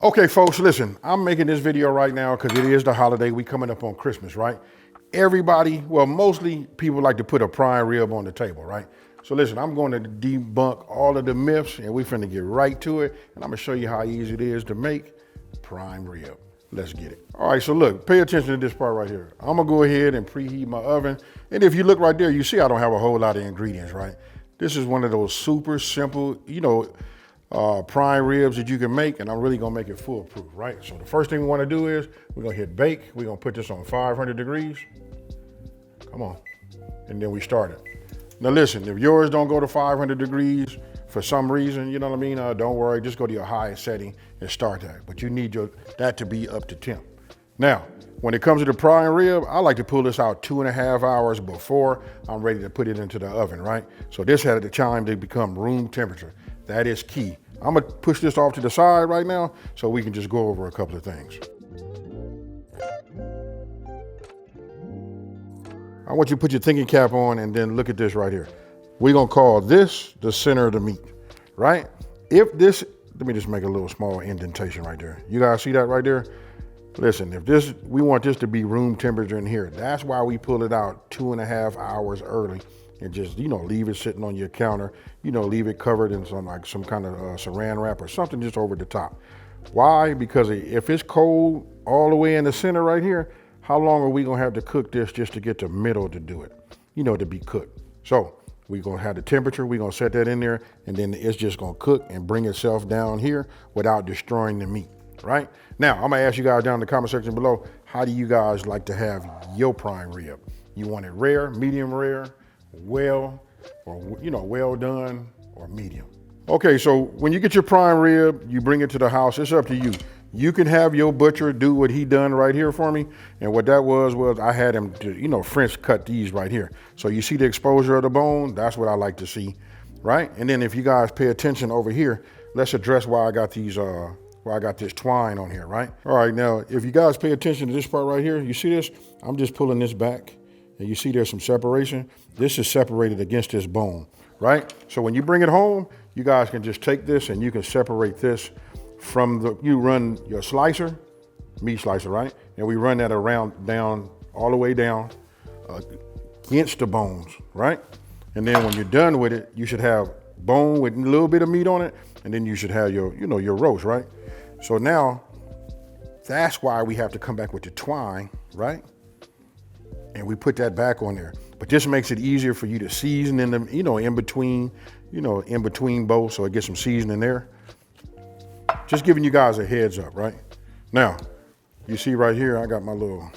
Okay, folks, listen, I'm making this video right now because it is the holiday. We coming up on Christmas, right? Everybody, well, mostly people like to put a prime rib on the table, right? So listen, I'm going to debunk all of the myths and we finna get right to it. And I'm gonna show you how easy it is to make prime rib. Let's get it. All right, so look, pay attention to this part right here. I'm gonna go ahead and preheat my oven. And if you look right there, you see I don't have a whole lot of ingredients, right? This is one of those super simple, prime ribs that you can make, and I'm really gonna make it foolproof, right? So the first thing we wanna do is we're gonna hit bake. We're gonna put this on 500 degrees. Come on. And then we start it. Now listen, if yours don't go to 500 degrees for some reason, you know what I mean? Don't worry, just go to your highest setting and start that. But you need that to be up to temp. Now, when it comes to the prime rib, I like to pull this out 2.5 hours before I'm ready to put it into the oven, right? So this had the time to become room temperature. That is key. I'm gonna push this off to the side right now so we can just go over a couple of things. I want you to put your thinking cap on and then look at this right here. We're gonna call this the center of the meat, right? Let me just make a little small indentation right there. You guys see that right there? Listen, we want this to be room temperature in here. That's why we pull it out 2.5 hours early and just, leave it sitting on your counter, leave it covered in some kind of saran wrap or something just over the top. Why? Because if it's cold all the way in the center right here, how long are we gonna have to cook this just to get the middle to do it, to be cooked? So we're gonna have the temperature, we're gonna set that in there, and then it's just gonna cook and bring itself down here without destroying the meat, right? Now, I'm gonna ask you guys down in the comment section below, how do you guys like to have your prime rib? You want it rare, medium rare, well, or well done, or medium? Okay, so when you get your prime rib, you bring it to the house. It's up to you. You can have your butcher do what he done right here for me. And what that was I had him to, French cut these right here. So you see the exposure of the bone? That's what I like to see, right? And then if you guys pay attention over here, let's address why I got this twine on here, right? All right, now, if you guys pay attention to this part right here, you see this? I'm just pulling this back. And you see there's some separation. This is separated against this bone, right? So when you bring it home, you guys can just take this and you can separate this from you run your slicer, meat slicer, right? And we run that down, all the way down against the bones, right? And then when you're done with it, you should have bone with a little bit of meat on it, and then you should have your roast, right? So now, that's why we have to come back with the twine, right? And we put that back on there. But this makes it easier for you to season in them, in between both, so it gets some seasoning there. Just giving you guys a heads up, right? Now, you see right here, I got my little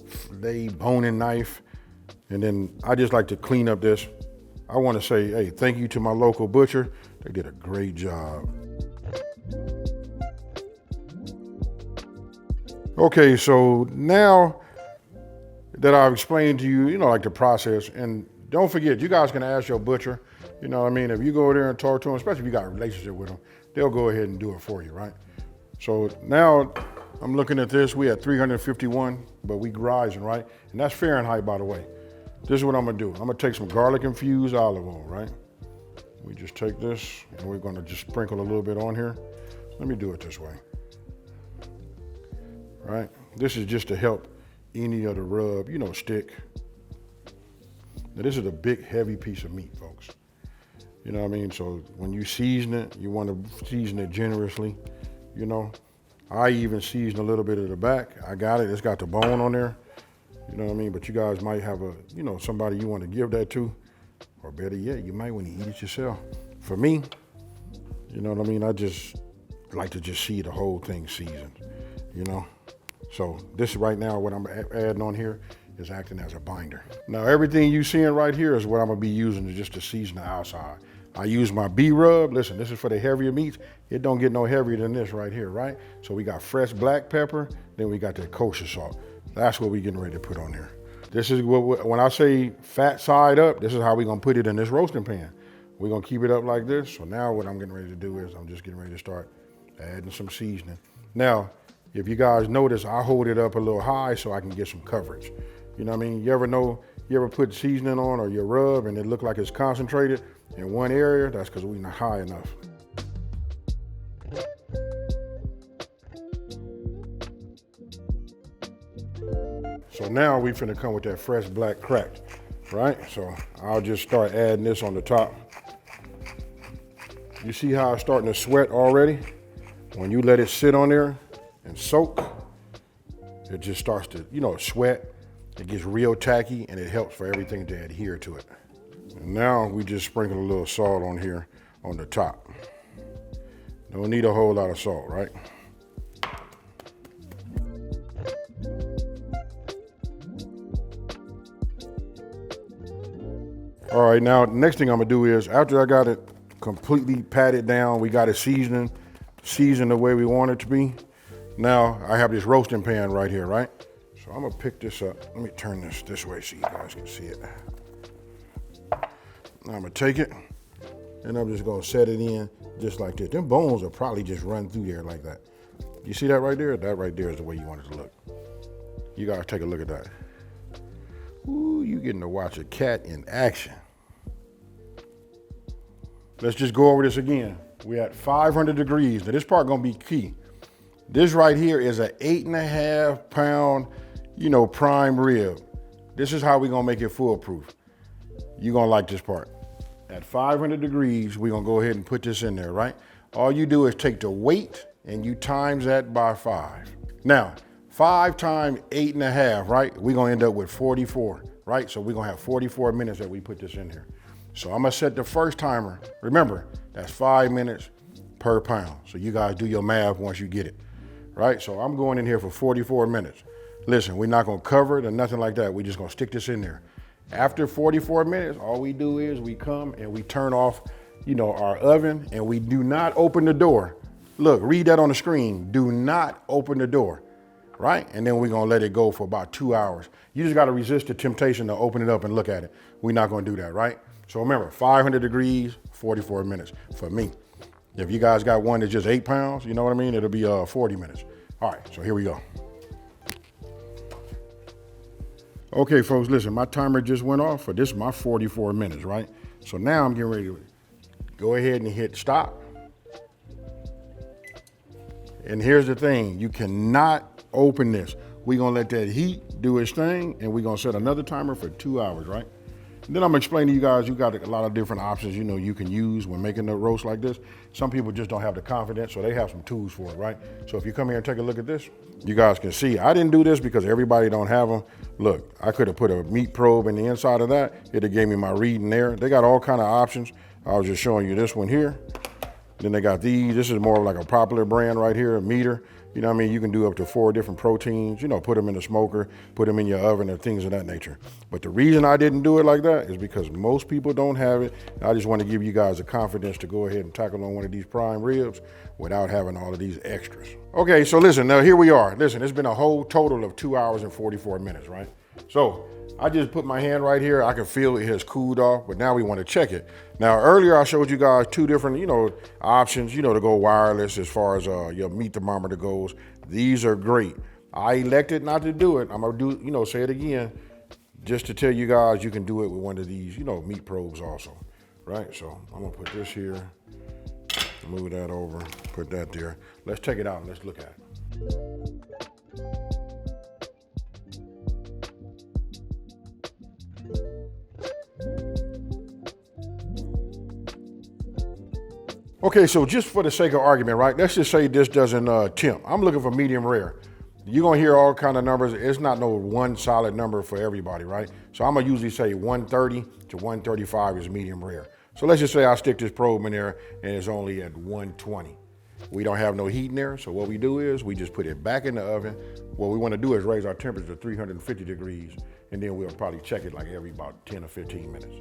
fillet boning knife, and then I just like to clean up this. I want to say, hey, thank you to my local butcher. They did a great job. Okay, so now that I've explained to you, like the process, and don't forget, you guys can ask your butcher, if you go there and talk to them, especially if you got a relationship with them, they'll go ahead and do it for you, right? So now I'm looking at this, we at 351, but we rising, right? And that's Fahrenheit, by the way. This is what I'm gonna do. I'm gonna take some garlic infused olive oil, right? We just take this and we're gonna just sprinkle a little bit on here. Let me do it this way, right? This is just to help any of the rub, stick. Now this is a big, heavy piece of meat, folks. You know what I mean? So when you season it, you want to season it generously, I even season a little bit of the back. I got it, it's got the bone on there, you know what I mean? But you guys might have somebody you want to give that to, or better yet, you might want to eat it yourself. For me, you know what I mean? I just like to just see the whole thing seasoned, So this right now, what I'm adding on here is acting as a binder. Now everything you seeing right here is what I'm gonna be using just to season the outside. I use my B-rub. Listen, this is for the heavier meats. It don't get no heavier than this right here, right? So we got fresh black pepper, then we got the kosher salt. That's what we're getting ready to put on there. This is when I say fat side up, this is how we're gonna put it in this roasting pan. We're gonna keep it up like this. So now what I'm getting ready to do is I'm just getting ready to start adding some seasoning. Now, if you guys notice, I hold it up a little high so I can get some coverage. You know what I mean? You ever put seasoning on or your rub and it look like it's concentrated in one area? That's because we're not high enough. So now we finna come with that fresh black crack, right? So I'll just start adding this on the top. You see how it's starting to sweat already? When you let it sit on there and soak, it just starts to, sweat. It gets real tacky and it helps for everything to adhere to it. And now we just sprinkle a little salt on here on the top. Don't need a whole lot of salt, right? All right, now next thing I'm gonna do is, after I got it completely patted down, we got it seasoned the way we want it to be. Now I have this roasting pan right here, right? So I'm gonna pick this up. Let me turn this way so you guys can see it. Now I'm gonna take it and I'm just gonna set it in just like this. Them bones will probably just run through there like that. You see that right there? That right there is the way you want it to look. You gotta take a look at that. Ooh, you getting to watch a cat in action. Let's just go over this again. We're at 500 degrees. Now this part gonna be key. This right here is an 8.5 pound, prime rib. This is how we gonna make it foolproof. You're gonna like this part. At 500 degrees, we're gonna go ahead and put this in there, right? All you do is take the weight and you times that by 5. Now, 5 times 8.5, right? We're gonna end up with 44, right? So we're gonna have 44 minutes that we put this in here. So I'm gonna set the first timer. Remember, that's 5 minutes per pound. So you guys do your math once you get it, right? So I'm going in here for 44 minutes. Listen, we're not gonna cover it or nothing like that. We're just gonna stick this in there. After 44 minutes, all we do is we come and we turn off, our oven, and we do not open the door. Look, read that on the screen. Do not open the door, right? And then we're gonna let it go for about 2 hours. You just gotta resist the temptation to open it up and look at it. We're not gonna do that, right? So remember, 500 degrees, 44 minutes for me. If you guys got one that's just 8 pounds, you know what I mean? It'll be 40 minutes. All right, so here we go. Okay, folks, listen, my timer just went off for this, my 44 minutes, right? So now I'm getting ready to go ahead and hit stop. And here's the thing, you cannot open this. We're gonna let that heat do its thing, and we're gonna set another timer for 2 hours, right? And then I'm gonna explain to you guys, you got a lot of different options, you can use when making a roast like this. Some people just don't have the confidence, so they have some tools for it, right? So if you come here and take a look at this, you guys can see, I didn't do this because everybody don't have them. Look, I could have put a meat probe in the inside of that. It'd have gave me my reading there. They got all kind of options. I was just showing you this one here. Then they got these. This is more like a popular brand right here, a meter. You know what I mean? You can do up to 4 different proteins, put them in the smoker, put them in your oven and things of that nature. But the reason I didn't do it like that is because most people don't have it. I just want to give you guys the confidence to go ahead and tackle on one of these prime ribs without having all of these extras. Okay, so listen, now here we are. Listen, it's been a whole total of 2 hours and 44 minutes, right? So I just put my hand right here. I can feel it has cooled off, but now we want to check it. Now, earlier I showed you guys 2 different, options, to go wireless as far as your meat thermometer goes. These are great. I elected not to do it. I'm gonna do, say it again, just to tell you guys you can do it with one of these, meat probes also, right? So I'm gonna put this here, move that over, put that there. Let's take it out and let's look at it. Okay, so just for the sake of argument, right? Let's just say this doesn't tempt. I'm looking for medium rare. You're gonna hear all kind of numbers. It's not no one solid number for everybody, right? So I'm gonna usually say 130 to 135 is medium rare. So let's just say I stick this probe in there and it's only at 120. We don't have no heat in there, so what we do is we just put it back in the oven. What we wanna do is raise our temperature to 350 degrees, and then we'll probably check it like every about 10 or 15 minutes.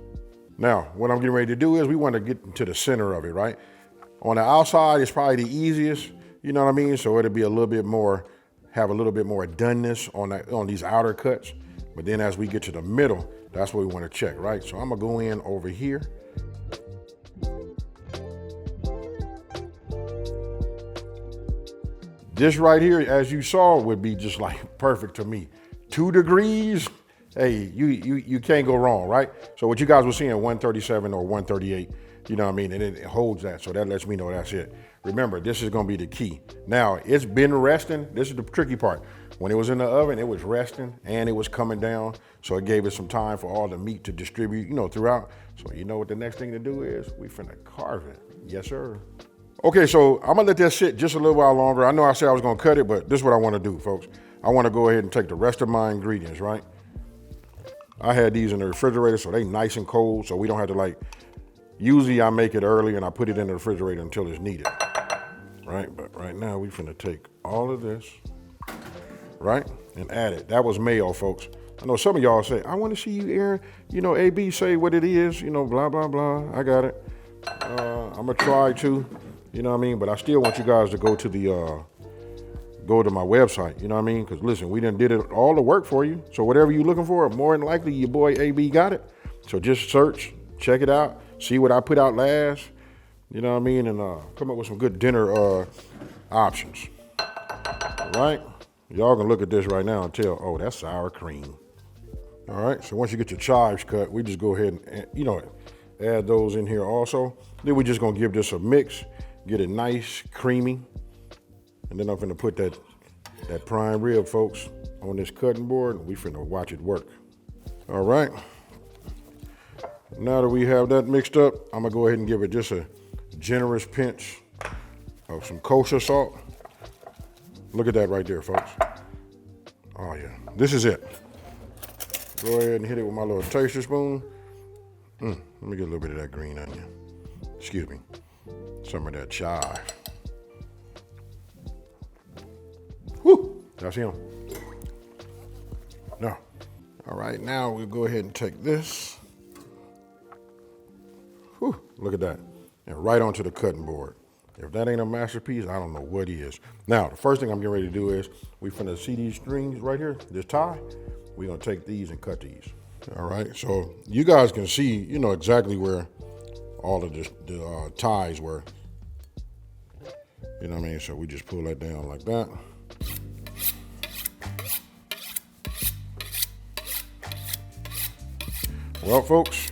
Now, what I'm getting ready to do is we wanna get to the center of it, right? On the outside, it's probably the easiest, you know what I mean? So it'll be a little bit more, have a little bit more doneness on these outer cuts. But then as we get to the middle, that's what we want to check, right? So I'm gonna go in over here. This right here, as you saw, would be just like perfect to me. 2 degrees, hey, you can't go wrong, right? So what you guys were seeing, 137 or 138, you know what I mean? And it holds that, so that lets me know that's it. Remember, this is gonna be the key. Now, it's been resting. This is the tricky part. When it was in the oven, it was resting and it was coming down. So it gave it some time for all the meat to distribute, throughout. So you know what the next thing to do is? We finna carve it. Yes, sir. Okay, so I'm gonna let that sit just a little while longer. I know I said I was gonna cut it, but this is what I wanna do, folks. I wanna go ahead and take the rest of my ingredients, right? I had these in the refrigerator, so they nice and cold, so we don't have to usually I make it early and I put it in the refrigerator until it's needed, right? But right now we finna take all of this, right? And add it. That was mayo, folks. I know some of y'all say, I wanna see you, Aaron, AB say what it is, blah, blah, blah. I got it. I'm gonna try to, but I still want you guys to go to my website, because listen, we done did all the work for you. So whatever you're looking for, more than likely your boy AB got it. So just search, check it out, see what I put out last, and come up with some good dinner options. All right? Y'all can look at this right now and tell, oh, that's sour cream. All right, so once you get your chives cut, we just go ahead and, add those in here also. Then we're just gonna give this a mix, get it nice, creamy. And then I'm finna put that prime rib, folks, on this cutting board, and we finna watch it work. All right. Now that we have that mixed up, I'm gonna go ahead and give it just a generous pinch of some kosher salt. Look at that right there, folks. Oh yeah, this is it. Go ahead and hit it with my little taster spoon. Let me get a little bit of that green onion. Excuse me. Some of that chive. Whoo, that's him. Now, all right, now we'll go ahead and take this. Whew, look at that. And right onto the cutting board. If that ain't a masterpiece, I don't know what is. Now, the first thing I'm getting ready to do is, we finna see these strings right here, this tie. We're gonna take these and cut these. All right, so you guys can see, exactly where all of the ties were. You know what I mean? So we just pull that down like that. Well, folks,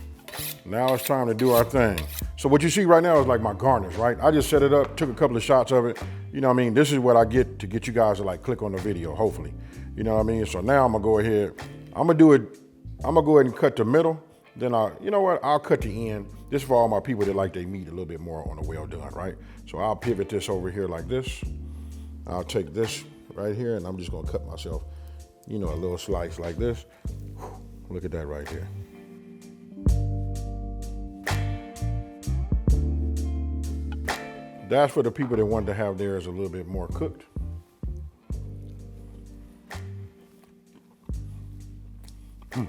now it's time to do our thing. So what you see right now is like my garnish, right? I just set it up, took a couple of shots of it. You know what I mean? This is what I get to get you guys to click on the video, hopefully. You know what I mean? So now I'm gonna go ahead, I'm gonna go ahead and cut the middle. Then I'll cut the end. This is for all my people that like their meat a little bit more on a well done, right? So I'll pivot this over here like this. I'll take this right here and I'm just gonna cut myself, a little slice like this. Look at that right here. That's for the people that want to have theirs a little bit more cooked.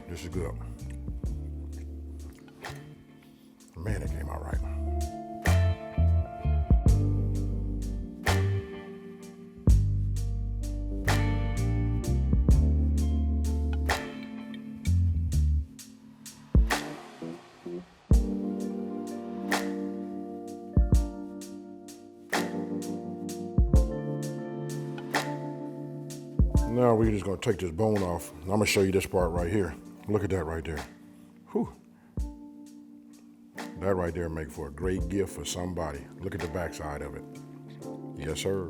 This is good. Man, it came out right. Now we're just gonna take this bone off. I'm gonna show you this part right here. Look at that right there. Whew. That right there make for a great gift for somebody. Look at the backside of it. Yes, sir.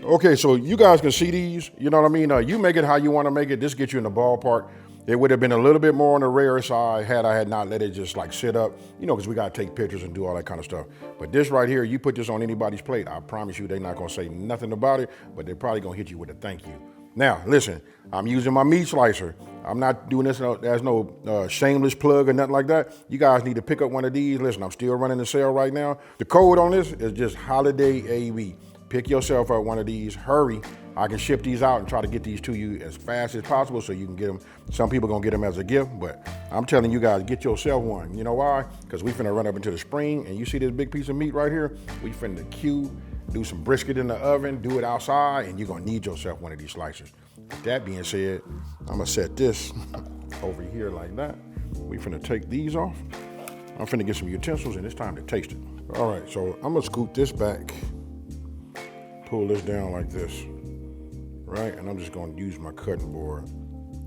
Okay, so you guys can see these, you know what I mean? You make it how you want to make it. This gets you in the ballpark. It would have been a little bit more on the rare side had I had not let it just sit up, because we got to take pictures and do all that kind of stuff. But this right here, you put this on anybody's plate, I promise you they're not going to say nothing about it, but they're probably going to hit you with a thank you. Now, listen, I'm using my meat slicer. I'm not doing this, there's no shameless plug or nothing like that. You guys need to pick up one of these. Listen, I'm still running the sale right now. The code on this is just Holiday AV. Pick yourself up one of these, hurry, I can ship these out and try to get these to you as fast as possible so you can get them. Some people gonna get them as a gift, but I'm telling you guys, get yourself one. You know why? Because we finna run up into the spring, and you see this big piece of meat right here? We finna do some brisket in the oven, do it outside, and you're gonna need yourself one of these slices. With that being said, I'm gonna set this over here like that. We finna take these off. I'm finna get some utensils, and it's time to taste it. All right, so I'm gonna scoot this back, pull this down like this, right? And I'm just gonna use my cutting board,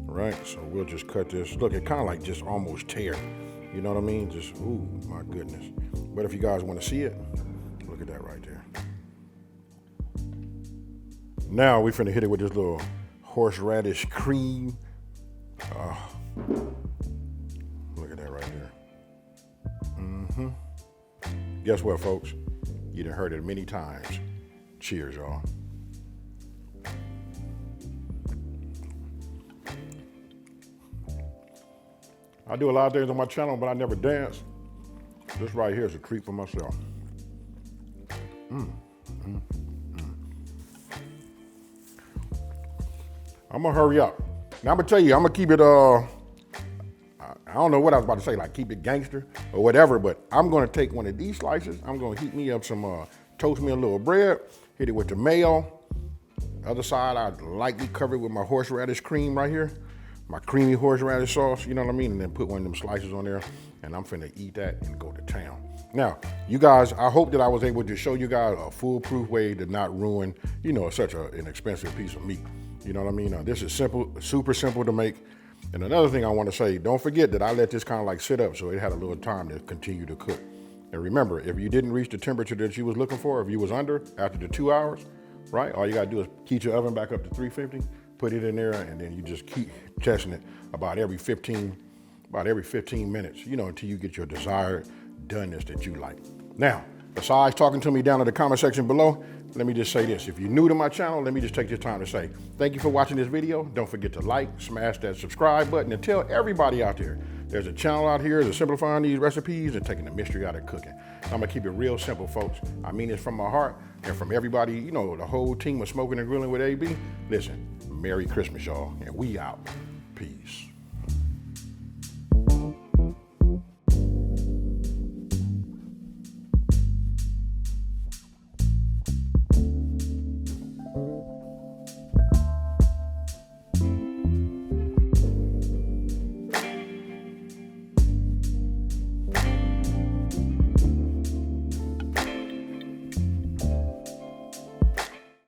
right? So we'll just cut this. Look, it kind of like just almost tear. You know what I mean? Just, ooh, my goodness. But if you guys wanna see it, look at that right there. Now we finna hit it with this little horseradish cream. Look at that right there. Guess what, folks? You done heard it many times. Cheers, y'all. I do a lot of things on my channel, but I never dance. This right here is a treat for myself. I'm gonna hurry up. Now I'm gonna tell you, I'm gonna keep it, I don't know what I was about to say, like keep it gangster or whatever, but I'm gonna take one of these slices. I'm gonna heat me up some, toast me a little bread, hit it with the mayo. Other side, I lightly cover it with my horseradish cream right here, my creamy horseradish sauce, you know what I mean? And then put one of them slices on there, and I'm finna eat that and go to town. Now, you guys, I hope that I was able to show you guys a foolproof way to not ruin, you know, such an expensive piece of meat. You know what I mean? This is simple, super simple to make. And another thing I want to say, don't forget that I let this kind of like sit up so it had a little time to continue to cook. And remember, if you didn't reach the temperature that you was looking for, if you was under after the 2 hours, right? All you gotta do is heat your oven back up to 350, put it in there, and then you just keep testing it about every 15 minutes, you know, until you get your desired doneness that you like. Now, besides talking to me down in the comment section below, let me just say this. If you're new to my channel, let me just take this time to say, thank you for watching this video. Don't forget to like, smash that subscribe button, and tell everybody out there, there's a channel out here that's simplifying these recipes and taking the mystery out of cooking. I'm gonna keep it real simple, folks. I mean this from my heart and from everybody, you know, the whole team of Smokin and Grillin with AB. Listen, Merry Christmas, y'all, and we out. Peace.